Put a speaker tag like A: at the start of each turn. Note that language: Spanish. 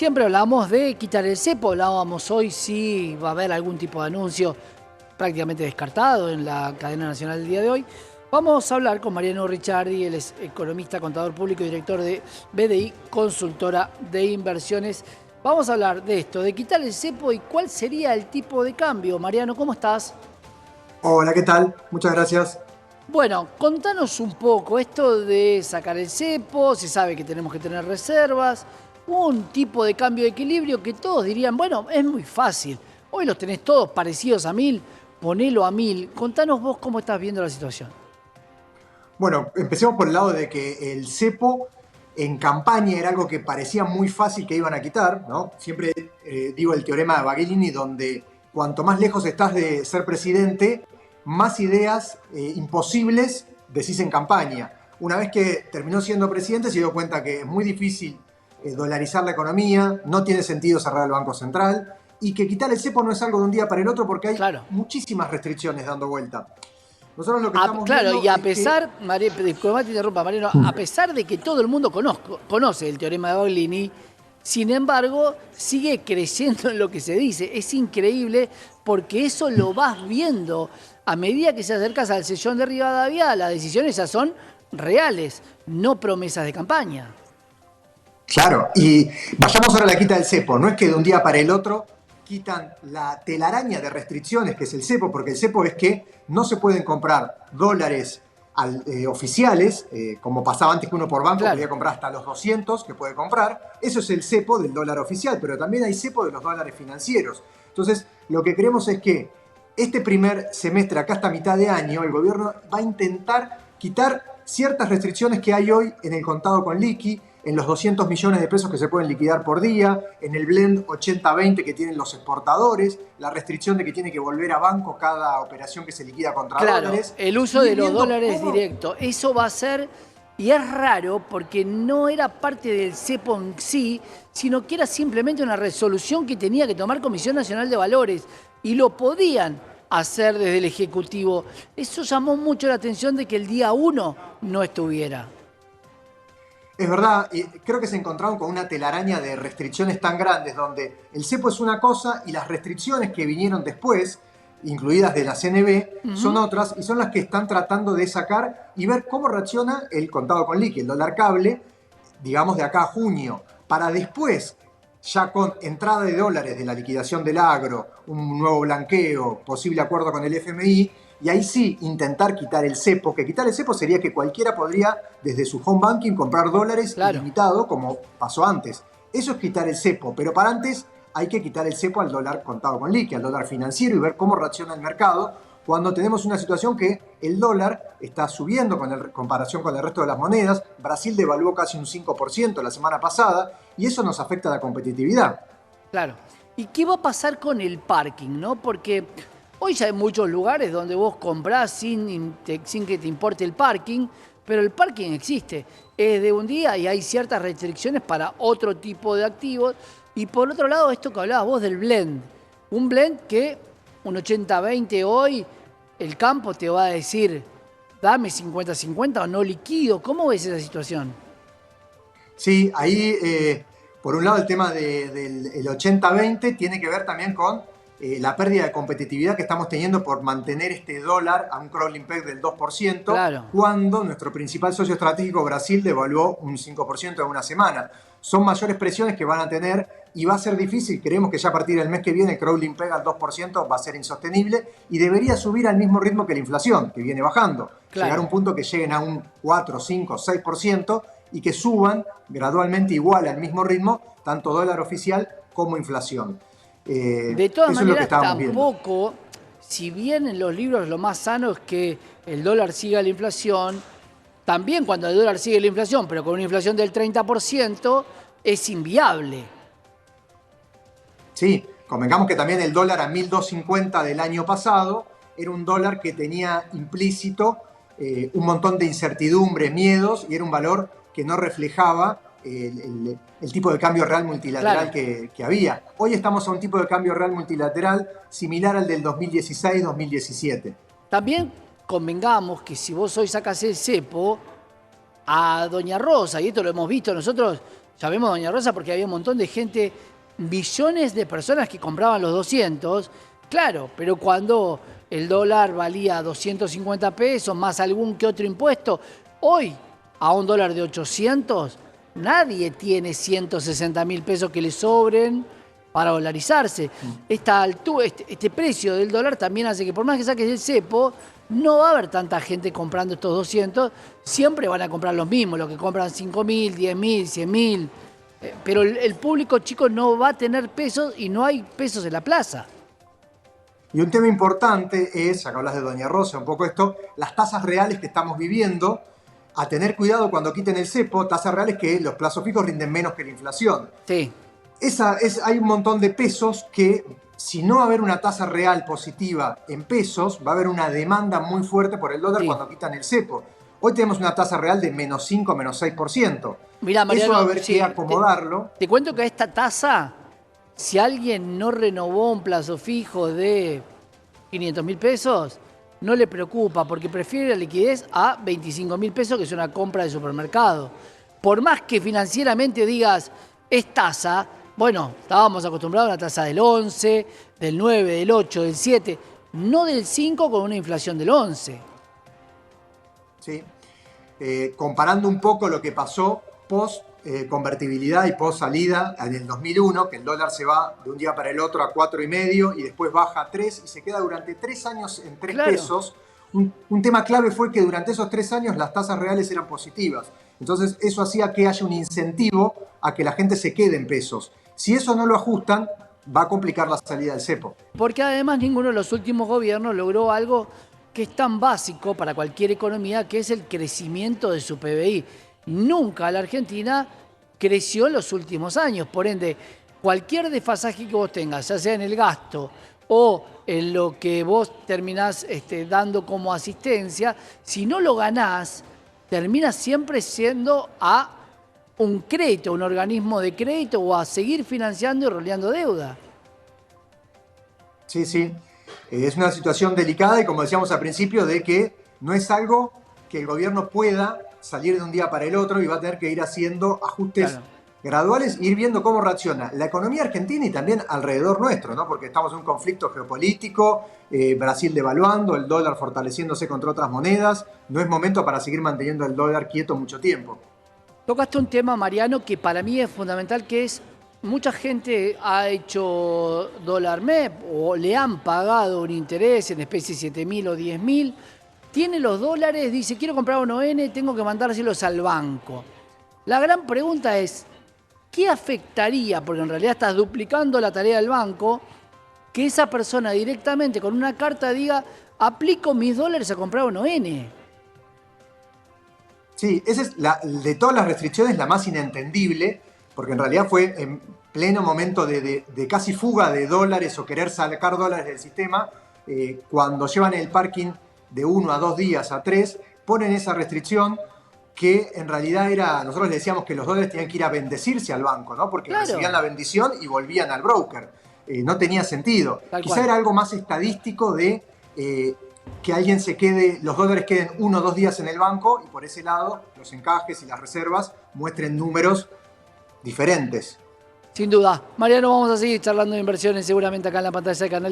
A: Siempre hablamos de quitar el cepo, hablábamos hoy si va a haber algún tipo de anuncio prácticamente descartado en la cadena nacional del día de hoy. Vamos a hablar con Mariano Ricciardi, él es economista, contador público y director de BDI, consultora de inversiones. Vamos a hablar de esto, de quitar el cepo y cuál sería el tipo de cambio. Mariano, ¿cómo estás?
B: Hola, ¿qué tal? Muchas gracias.
A: Bueno, contanos un poco esto de sacar el cepo, se sabe que tenemos que tener reservas, un tipo de cambio de equilibrio que todos dirían, bueno, es muy fácil, hoy los tenés todos parecidos a 1000, ponelo a 1000. Contanos vos cómo estás viendo la situación.
B: Bueno, empecemos por el lado de que el cepo en campaña era algo que parecía muy fácil que iban a quitar, ¿no? Siempre digo el teorema de Baglini, donde cuanto más lejos estás de ser presidente, más ideas imposibles decís en campaña. Una vez que terminó siendo presidente, se dio cuenta que es muy difícil dolarizar la economía, no tiene sentido cerrar el Banco Central y que quitar el cepo no es algo de un día para el otro porque hay
A: Claro.
B: muchísimas restricciones dando vuelta. Nosotros lo que estamos
A: Claro,
B: viendo
A: y a
B: es que...
A: pesar, disculpa, te interrumpa, Mariano, a pesar de que todo el mundo conoce el teorema de Baglini, sin embargo, sigue creciendo en lo que se dice. Es increíble porque eso lo vas viendo a medida que se acercas al sillón de Rivadavia, las decisiones ya son reales, no promesas de campaña.
B: Claro, y vayamos ahora a la quita del cepo. No es que de un día para el otro quitan la telaraña de restricciones que es el cepo, porque el cepo es que no se pueden comprar dólares oficiales, como pasaba antes que uno por banco
A: Claro.
B: podía comprar hasta los 200 que puede comprar. Eso es el cepo del dólar oficial, pero también hay cepo de los dólares financieros. Entonces, lo que creemos es que este primer semestre, acá hasta mitad de año, el gobierno va a intentar quitar ciertas restricciones que hay hoy en el contado con liqui, en los 200 millones de pesos que se pueden liquidar por día, en el blend 80-20 que tienen los exportadores, la restricción de que tiene que volver a banco cada operación que se liquida contra dólares.
A: El uso
B: Y
A: de
B: ir
A: los
B: viendo
A: dólares
B: cómo...
A: directos, eso va a ser, y es raro porque no era parte del cepo en sí, sino que era simplemente una resolución que tenía que tomar Comisión Nacional de Valores y lo podían hacer desde el Ejecutivo. Eso llamó mucho la atención de que el día 1 no estuviera.
B: Es verdad, y creo que se encontraron con una telaraña de restricciones tan grandes donde el cepo es una cosa y las restricciones que vinieron después, incluidas de la CNB, son otras y son las que están tratando de sacar y ver cómo reacciona el contado con liqui, el dólar cable, digamos de acá a junio, para después, ya con entrada de dólares de la liquidación del agro, un nuevo blanqueo, posible acuerdo con el FMI, y ahí sí intentar quitar el cepo, que quitar el cepo sería que cualquiera podría desde su home banking comprar dólares
A: Claro.
B: ilimitado, como pasó antes. Eso es quitar el cepo, pero para antes hay que quitar el cepo al dólar contado con liqui, al dólar financiero y ver cómo reacciona el mercado cuando tenemos una situación que el dólar está subiendo en comparación con el resto de las monedas. Brasil devaluó casi un 5% la semana pasada y eso nos afecta a la competitividad.
A: Claro. ¿Y qué va a pasar con el parking, no? Porque hoy ya hay muchos lugares donde vos comprás sin que te importe el parking, pero el parking existe. Es de un día y hay ciertas restricciones para otro tipo de activos. Y por otro lado, esto que hablabas vos del blend. Un blend que un 80-20 hoy, el campo te va a decir, dame 50-50 o no liquido. ¿Cómo ves esa situación?
B: Sí, ahí por un lado el tema del 80-20 tiene que ver también con la pérdida de competitividad que estamos teniendo por mantener este dólar a un crawling peg del 2%,
A: Claro.
B: cuando nuestro principal socio estratégico, Brasil, devaluó un 5% en una semana. Son mayores presiones que van a tener y va a ser difícil. Creemos que ya a partir del mes que viene el crawling peg al 2% va a ser insostenible y debería subir al mismo ritmo que la inflación, que viene bajando.
A: Claro.
B: Llegar a un punto que lleguen a un 4, 5, 6% y que suban gradualmente igual al mismo ritmo, tanto dólar oficial como inflación.
A: De todas
B: Eso es lo que
A: maneras,
B: estábamos viendo.
A: tampoco, si bien en los libros lo más sano es que el dólar siga la inflación, también cuando el dólar sigue la inflación, pero con una inflación del 30%, es inviable.
B: Sí, convengamos que también el dólar a 1.250 del año pasado era un dólar que tenía implícito un montón de incertidumbre, miedos, y era un valor que no reflejaba el tipo de cambio real multilateral que había. Hoy estamos a un tipo de cambio real multilateral similar al del 2016-2017.
A: También convengamos que si vos hoy sacás el cepo, a Doña Rosa, y esto lo hemos visto nosotros Sabemos, doña Rosa, porque había un montón de gente, billones de personas que compraban los 200, claro, pero cuando el dólar valía 250 pesos más algún que otro impuesto, hoy a un dólar de 800, nadie tiene 160.000 pesos que le sobren para dolarizarse. Este precio del dólar también hace que por más que saques el cepo, no va a haber tanta gente comprando estos 200, siempre van a comprar los mismos, los que compran 5.000, 10.000, 100.000, pero el público chico no va a tener pesos y no hay pesos en la plaza.
B: Y un tema importante es, acá hablas de doña Rosa, un poco esto, las tasas reales que estamos viviendo, a tener cuidado cuando quiten el cepo, tasas reales que los plazos fijos rinden menos que la inflación.
A: Sí.
B: Hay un montón de pesos que, si no va a haber una tasa real positiva en pesos, va a haber una demanda muy fuerte por el dólar cuando quitan el cepo. Hoy tenemos una tasa real de -5, -6%.
A: Mirá, Mariano,
B: eso va a haber que acomodarlo.
A: Te cuento que a esta tasa, si alguien no renovó un plazo fijo de 500.000 pesos, no le preocupa porque prefiere la liquidez a 25.000 pesos, que es una compra de supermercado. Por más que financieramente digas, es tasa, bueno, estábamos acostumbrados a una tasa del 11, del 9, del 8, del 7, no del 5 con una inflación del 11.
B: Sí. Comparando un poco lo que pasó post convertibilidad y post salida en el 2001, que el dólar se va de un día para el otro a 4,5 y después baja a 3 y se queda durante 3 años en 3 pesos. Un tema clave fue que durante esos 3 años las tasas reales eran positivas. Entonces eso hacía que haya un incentivo a que la gente se quede en pesos. Si eso no lo ajustan, va a complicar la salida del cepo.
A: Porque además ninguno de los últimos gobiernos logró algo que es tan básico para cualquier economía, que es el crecimiento de su PBI. Nunca la Argentina creció en los últimos años, por ende, cualquier desfasaje que vos tengas, ya sea en el gasto o en lo que vos terminás dando como asistencia, si no lo ganás, termina siempre siendo a un crédito, un organismo de crédito o a seguir financiando y roleando deuda.
B: Sí, sí. Es una situación delicada y como decíamos al principio, de que no es algo que el gobierno pueda salir de un día para el otro y va a tener que ir haciendo ajustes graduales e ir viendo cómo reacciona la economía argentina y también alrededor nuestro, ¿no? Porque estamos en un conflicto geopolítico, Brasil devaluando, el dólar fortaleciéndose contra otras monedas. No es momento para seguir manteniendo el dólar quieto mucho tiempo.
A: Tocaste un tema, Mariano, que para mí es fundamental, que es mucha gente ha hecho dólar MEP o le han pagado un interés en especie 7.000 o 10.000. Tiene los dólares, dice, quiero comprar un ON, tengo que mandárselos al banco. La gran pregunta es, ¿qué afectaría? Porque en realidad estás duplicando la tarea del banco, que esa persona directamente con una carta diga, aplico mis dólares a comprar un ON.
B: Sí, esa es de todas las restricciones la más inentendible, porque en realidad fue en pleno momento de casi fuga de dólares o querer sacar dólares del sistema, cuando llevan el parking de 1 a 2 días a 3, ponen esa restricción que en realidad era, nosotros le decíamos que los dólares tenían que ir a bendecirse al banco, ¿no? Porque recibían la bendición y volvían al broker. No tenía sentido. Quizá era algo más estadístico de que alguien se quede, los dólares queden 1 o 2 días en el banco y por ese lado los encajes y las reservas muestren números diferentes.
A: Sin duda. Mariano, vamos a seguir charlando de inversiones seguramente acá en la pantalla de Canal